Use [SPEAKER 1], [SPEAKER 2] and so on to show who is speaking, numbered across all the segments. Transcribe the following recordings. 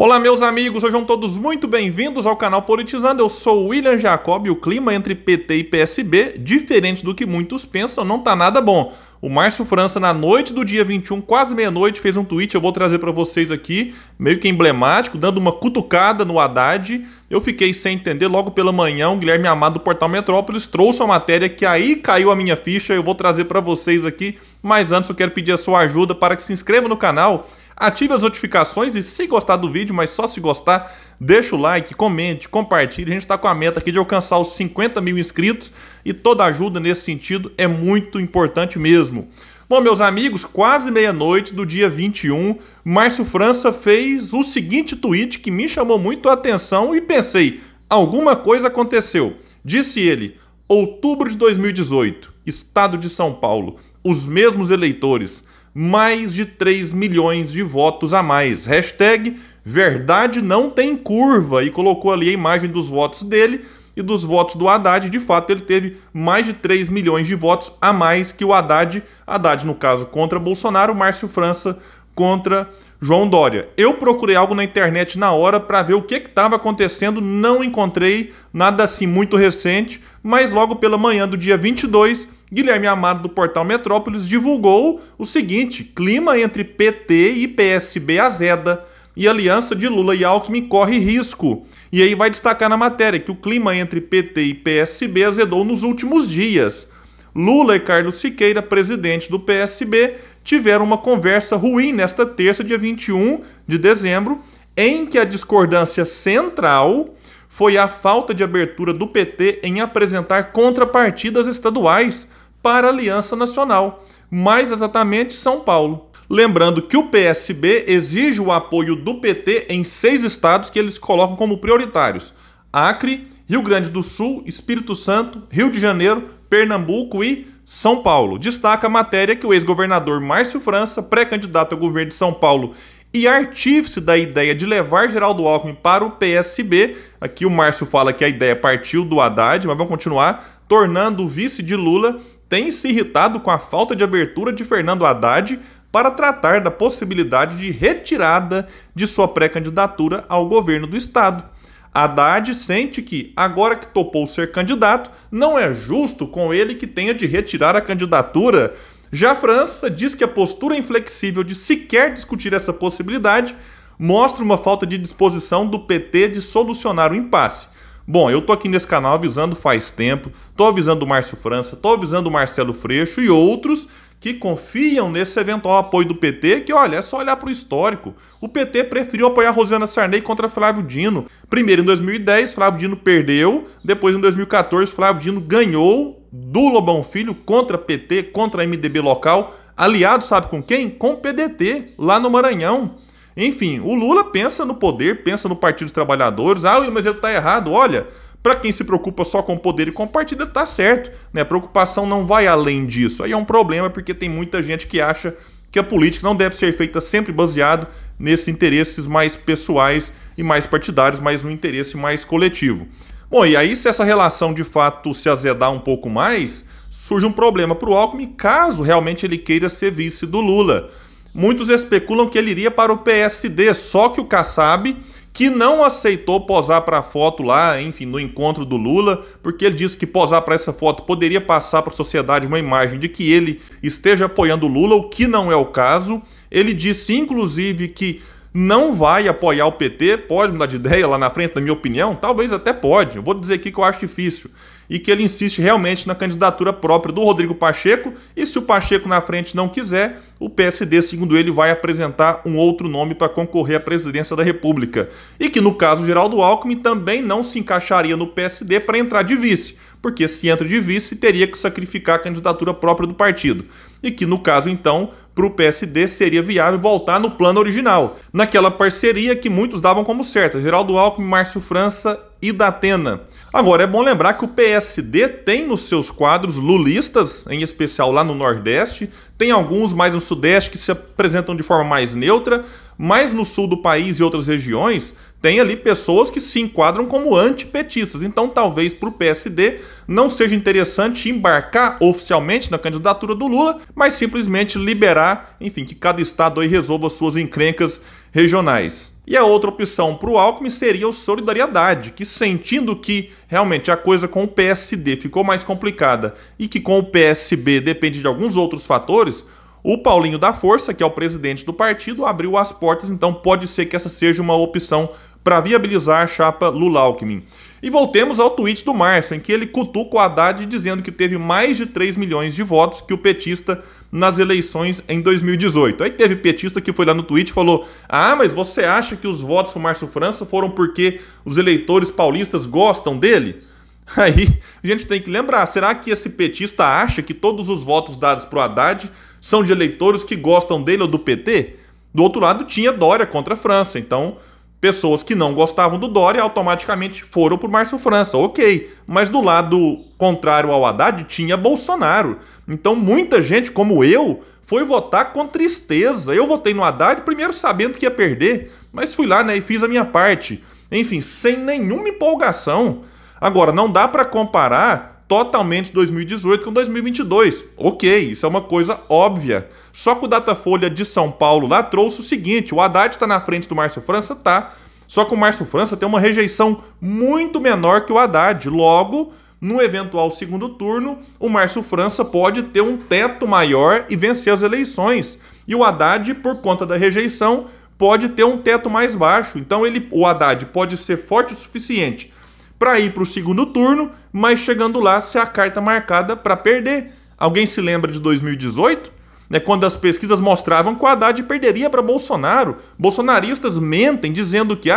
[SPEAKER 1] Olá, meus amigos, sejam todos muito bem-vindos ao canal Politizando. Eu sou o William Jacob e o clima entre PT e PSB, diferente do que muitos pensam, não tá nada bom. O Márcio França, na noite do dia 21, quase meia-noite, fez um tweet, eu vou trazer para vocês aqui, meio que emblemático, dando uma cutucada no Haddad. Eu fiquei sem entender, logo pela manhã, o Guilherme Amado do Portal Metrópolis trouxe uma matéria que aí caiu a minha ficha, eu vou trazer para vocês aqui. Mas antes eu quero pedir a sua ajuda para que se inscreva no canal, ative as notificações e se gostar do vídeo, mas só se gostar, deixa o like, comente, compartilhe. A gente está com a meta aqui de alcançar os 50 mil inscritos e toda ajuda nesse sentido é muito importante mesmo. Bom, meus amigos, quase meia-noite do dia 21, Márcio França fez o seguinte tweet que me chamou muito a atenção e pensei, alguma coisa aconteceu. Disse ele, outubro de 2018, Estado de São Paulo, os mesmos eleitores, mais de 3 milhões de votos a mais. Hashtag verdade não tem curva. E colocou ali a imagem dos votos dele e dos votos do Haddad. De fato, ele teve mais de 3 milhões de votos a mais que o Haddad. Haddad, no caso, contra Bolsonaro, Márcio França contra João Dória. Eu procurei algo na internet na hora para ver o que estava acontecendo. Não encontrei nada assim muito recente, mas logo pela manhã do dia 22, Guilherme Amado do Portal Metrópolis divulgou o seguinte: clima entre PT e PSB azeda e a aliança de Lula e Alckmin corre risco. E aí vai destacar na matéria que o clima entre PT e PSB azedou nos últimos dias. Lula e Carlos Siqueira, presidente do PSB, tiveram uma conversa ruim nesta terça, dia 21 de dezembro, em que a discordância central foi a falta de abertura do PT em apresentar contrapartidas estaduais para a Aliança Nacional, mais exatamente São Paulo. Lembrando que o PSB exige o apoio do PT em 6 estados que eles colocam como prioritários: Acre, Rio Grande do Sul, Espírito Santo, Rio de Janeiro, Pernambuco e São Paulo. Destaca a matéria que o ex-governador Márcio França, pré-candidato ao governo de São Paulo e artífice da ideia de levar Geraldo Alckmin para o PSB, aqui o Márcio fala que a ideia partiu do Haddad, mas vamos continuar, tornando o vice de Lula, tem se irritado com a falta de abertura de Fernando Haddad para tratar da possibilidade de retirada de sua pré-candidatura ao governo do estado. Haddad sente que, agora que topou ser candidato, não é justo com ele que tenha de retirar a candidatura. Já França diz que a postura inflexível de sequer discutir essa possibilidade mostra uma falta de disposição do PT de solucionar o impasse. Bom, eu tô aqui nesse canal avisando faz tempo, tô avisando o Márcio França, tô avisando o Marcelo Freixo e outros que confiam nesse eventual apoio do PT, que olha, é só olhar para o histórico. O PT preferiu apoiar Rosiana Sarney contra Flávio Dino. Primeiro em 2010, Flávio Dino perdeu, depois em 2014, Flávio Dino ganhou do Lobão Filho contra PT, contra a MDB local, aliado sabe com quem? Com o PDT, lá no Maranhão. Enfim, o Lula pensa no poder, pensa no Partido dos Trabalhadores. Ah, mas ele tá errado. Olha, para quem se preocupa só com o poder e com o partido, tá certo, né? A preocupação não vai além disso. Aí é um problema porque tem muita gente que acha que a política não deve ser feita sempre baseado nesses interesses mais pessoais e mais partidários, mas no interesse mais coletivo. Bom, e aí se essa relação de fato se azedar um pouco mais, surge um problema para o Alckmin, caso realmente ele queira ser vice do Lula. Muitos especulam que ele iria para o PSD, só que o Kassab, que não aceitou posar para a foto lá, enfim, no encontro do Lula, porque ele disse que posar para essa foto poderia passar para a sociedade uma imagem de que ele esteja apoiando o Lula, o que não é o caso. Ele disse, inclusive, que não vai apoiar o PT, pode mudar de ideia lá na frente, na minha opinião, talvez até pode, eu vou dizer aqui que eu acho difícil, e que ele insiste realmente na candidatura própria do Rodrigo Pacheco, e se o Pacheco na frente não quiser, o PSD, segundo ele, vai apresentar um outro nome para concorrer à presidência da República. E que, no caso, Geraldo Alckmin também não se encaixaria no PSD para entrar de vice, porque se entra de vice, teria que sacrificar a candidatura própria do partido. E que, no caso, então, para o PSD seria viável voltar no plano original, naquela parceria que muitos davam como certa, Geraldo Alckmin, Márcio França e Datena. Agora, é bom lembrar que o PSD tem nos seus quadros lulistas, em especial lá no Nordeste, tem alguns mais no Sudeste que se apresentam de forma mais neutra, mas no sul do país e outras regiões tem ali pessoas que se enquadram como antipetistas. Então talvez para o PSD não seja interessante embarcar oficialmente na candidatura do Lula, mas simplesmente liberar, enfim, que cada estado aí resolva suas encrencas regionais. E a outra opção para o Alckmin seria o Solidariedade, que sentindo que realmente a coisa com o PSD ficou mais complicada e que com o PSB depende de alguns outros fatores, o Paulinho da Força, que é o presidente do partido, abriu as portas, então pode ser que essa seja uma opção para viabilizar a chapa Lula-Alckmin. E voltemos ao tweet do Márcio, em que ele cutuca o Haddad dizendo que teve mais de 3 milhões de votos que o petista nas eleições em 2018. Aí teve petista que foi lá no tweet e falou: ah, mas você acha que os votos para o Márcio França foram porque os eleitores paulistas gostam dele? Aí a gente tem que lembrar, será que esse petista acha que todos os votos dados para o Haddad são de eleitores que gostam dele ou do PT? Do outro lado tinha Dória contra a França, então pessoas que não gostavam do Dória automaticamente foram para o Márcio França, ok. Mas do lado contrário ao Haddad tinha Bolsonaro. Então muita gente, como eu, foi votar com tristeza. Eu votei no Haddad primeiro sabendo que ia perder, mas fui lá, né, e fiz a minha parte. Enfim, sem nenhuma empolgação. Agora, não dá para comparar totalmente 2018 com 2022. Ok, isso é uma coisa óbvia. Só que o Datafolha de São Paulo lá trouxe o seguinte: o Haddad está na frente do Márcio França? Tá. Só que o Márcio França tem uma rejeição muito menor que o Haddad. Logo, no eventual segundo turno, o Márcio França pode ter um teto maior e vencer as eleições. E o Haddad, por conta da rejeição, pode ter um teto mais baixo. Então o Haddad pode ser forte o suficiente para ir para o segundo turno, mas chegando lá, ser a carta marcada para perder. Alguém se lembra de 2018? Quando as pesquisas mostravam que o Haddad perderia para Bolsonaro. Bolsonaristas mentem dizendo que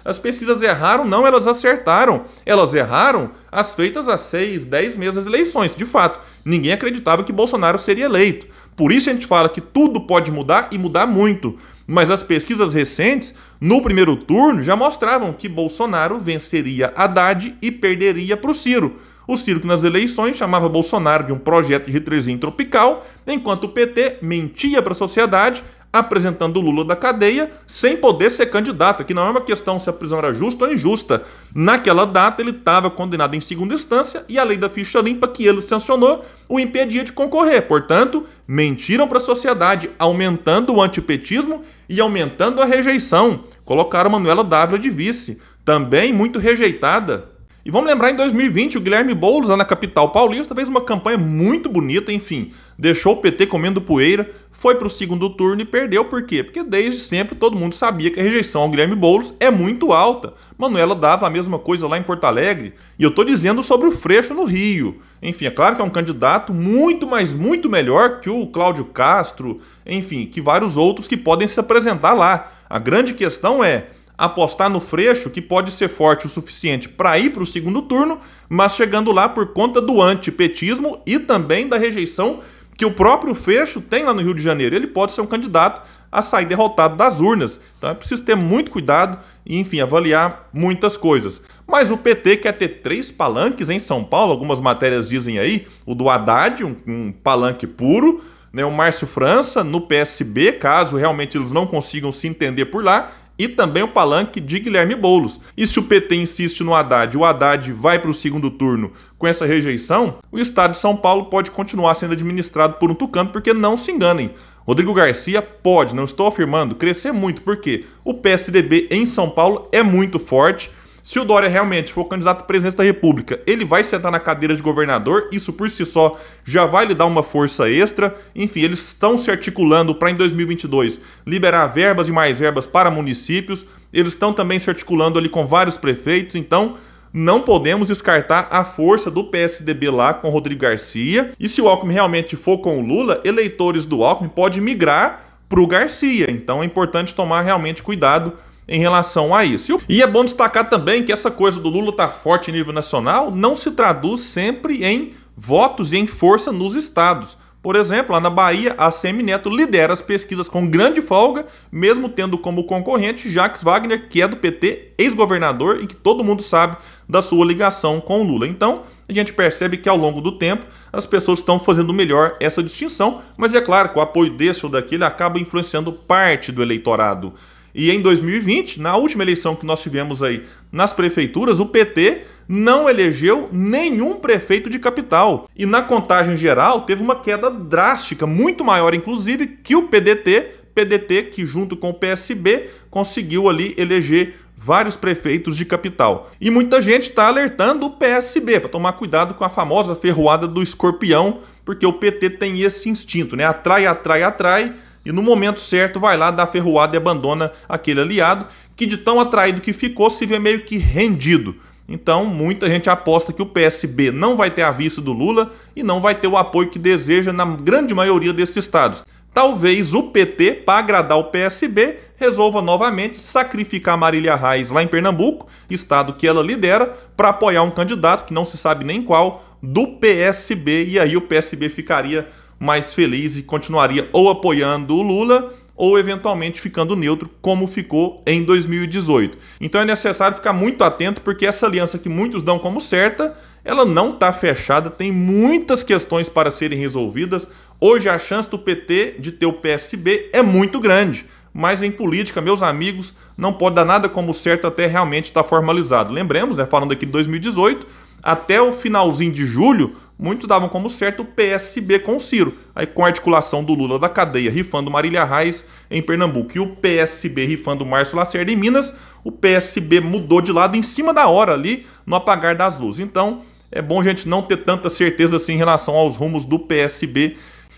[SPEAKER 1] as pesquisas erraram. Não, elas acertaram. Elas erraram as feitas há 6, 10 meses das eleições. De fato, ninguém acreditava que Bolsonaro seria eleito. Por isso a gente fala que tudo pode mudar e mudar muito. Mas as pesquisas recentes, no primeiro turno, já mostravam que Bolsonaro venceria Haddad e perderia para o Ciro. O Ciro, que nas eleições chamava Bolsonaro de um projeto de Hitlerzinho tropical, enquanto o PT mentia para a sociedade, apresentando o Lula da cadeia sem poder ser candidato. Aqui não é uma questão se a prisão era justa ou injusta. Naquela data ele estava condenado em segunda instância e a lei da ficha limpa que ele sancionou o impedia de concorrer. Portanto, mentiram para a sociedade, aumentando o antipetismo e aumentando a rejeição. Colocaram Manuela Dávila de vice, também muito rejeitada. E vamos lembrar, em 2020, o Guilherme Boulos, lá na capital paulista, fez uma campanha muito bonita, enfim, deixou o PT comendo poeira, foi para o segundo turno e perdeu. Por quê? Porque desde sempre todo mundo sabia que a rejeição ao Guilherme Boulos é muito alta. Manuela Dávila, a mesma coisa lá em Porto Alegre. E eu estou dizendo sobre o Freixo no Rio. Enfim, é claro que é um candidato muito, mas muito melhor que o Cláudio Castro, enfim, que vários outros que podem se apresentar lá. A grande questão é apostar no Freixo, que pode ser forte o suficiente para ir para o segundo turno, mas chegando lá por conta do antipetismo e também da rejeição que o próprio Freixo tem lá no Rio de Janeiro. Ele pode ser um candidato a sair derrotado das urnas. Então é preciso ter muito cuidado e, enfim, avaliar muitas coisas. Mas o PT quer ter 3 palanques em São Paulo, algumas matérias dizem aí, o do Haddad, um palanque puro, o Márcio França no PSB, caso realmente eles não consigam se entender por lá, e também o palanque de Guilherme Boulos. E se o PT insiste no Haddad e o Haddad vai para o segundo turno com essa rejeição, o estado de São Paulo pode continuar sendo administrado por um tucano, porque não se enganem, Rodrigo Garcia pode, não estou afirmando, crescer muito, porque o PSDB em São Paulo é muito forte. Se o Dória realmente for candidato à presidência da República, ele vai sentar na cadeira de governador, isso por si só já vai lhe dar uma força extra. Enfim, eles estão se articulando para em 2022 liberar verbas e mais verbas para municípios, eles estão também se articulando ali com vários prefeitos, então não podemos descartar a força do PSDB lá com o Rodrigo Garcia. E se o Alckmin realmente for com o Lula, eleitores do Alckmin podem migrar para o Garcia, então é importante tomar realmente cuidado em relação a isso. E é bom destacar também que essa coisa do Lula tá forte em nível nacional não se traduz sempre em votos e em força nos estados. Por exemplo, lá na Bahia, a ACM Neto lidera as pesquisas com grande folga, mesmo tendo como concorrente Jacques Wagner, que é do PT, ex-governador e que todo mundo sabe da sua ligação com o Lula. Então, a gente percebe que ao longo do tempo as pessoas estão fazendo melhor essa distinção, mas é claro que o apoio desse ou daquele acaba influenciando parte do eleitorado. E em 2020, na última eleição que nós tivemos aí nas prefeituras, o PT não elegeu nenhum prefeito de capital. E na contagem geral teve uma queda drástica, muito maior inclusive que o PDT PDT, que junto com o PSB conseguiu ali eleger vários prefeitos de capital. E muita gente está alertando o PSB para tomar cuidado com a famosa ferroada do escorpião, porque o PT tem esse instinto, né? Atrai, atrai, atrai, e no momento certo vai lá, dá a ferroada e abandona aquele aliado, que de tão atraído que ficou se vê meio que rendido. Então, muita gente aposta que o PSB não vai ter a vista do Lula e não vai ter o apoio que deseja na grande maioria desses estados. Talvez o PT, para agradar o PSB, resolva novamente sacrificar Marília Reis lá em Pernambuco, estado que ela lidera, para apoiar um candidato que não se sabe nem qual, do PSB, e aí o PSB ficaria mais feliz e continuaria ou apoiando o Lula ou eventualmente ficando neutro, como ficou em 2018. Então é necessário ficar muito atento, porque essa aliança que muitos dão como certa, ela não está fechada, tem muitas questões para serem resolvidas. Hoje a chance do PT de ter o PSB é muito grande, mas em política, meus amigos, não pode dar nada como certo até realmente estar formalizado. Lembremos, né, falando aqui de 2018, até o finalzinho de julho, muitos davam como certo o PSB com o Ciro, aí com a articulação do Lula da cadeia rifando Marília Reis em Pernambuco e o PSB rifando Márcio Lacerda em Minas, o PSB mudou de lado em cima da hora ali, no apagar das luzes. Então é bom a gente não ter tanta certeza assim em relação aos rumos do PSB,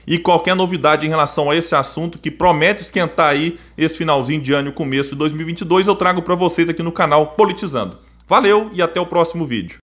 [SPEAKER 1] e qualquer novidade em relação a esse assunto que promete esquentar aí esse finalzinho de ano e começo de 2022 eu trago para vocês aqui no canal Politizando. Valeu e até o próximo vídeo.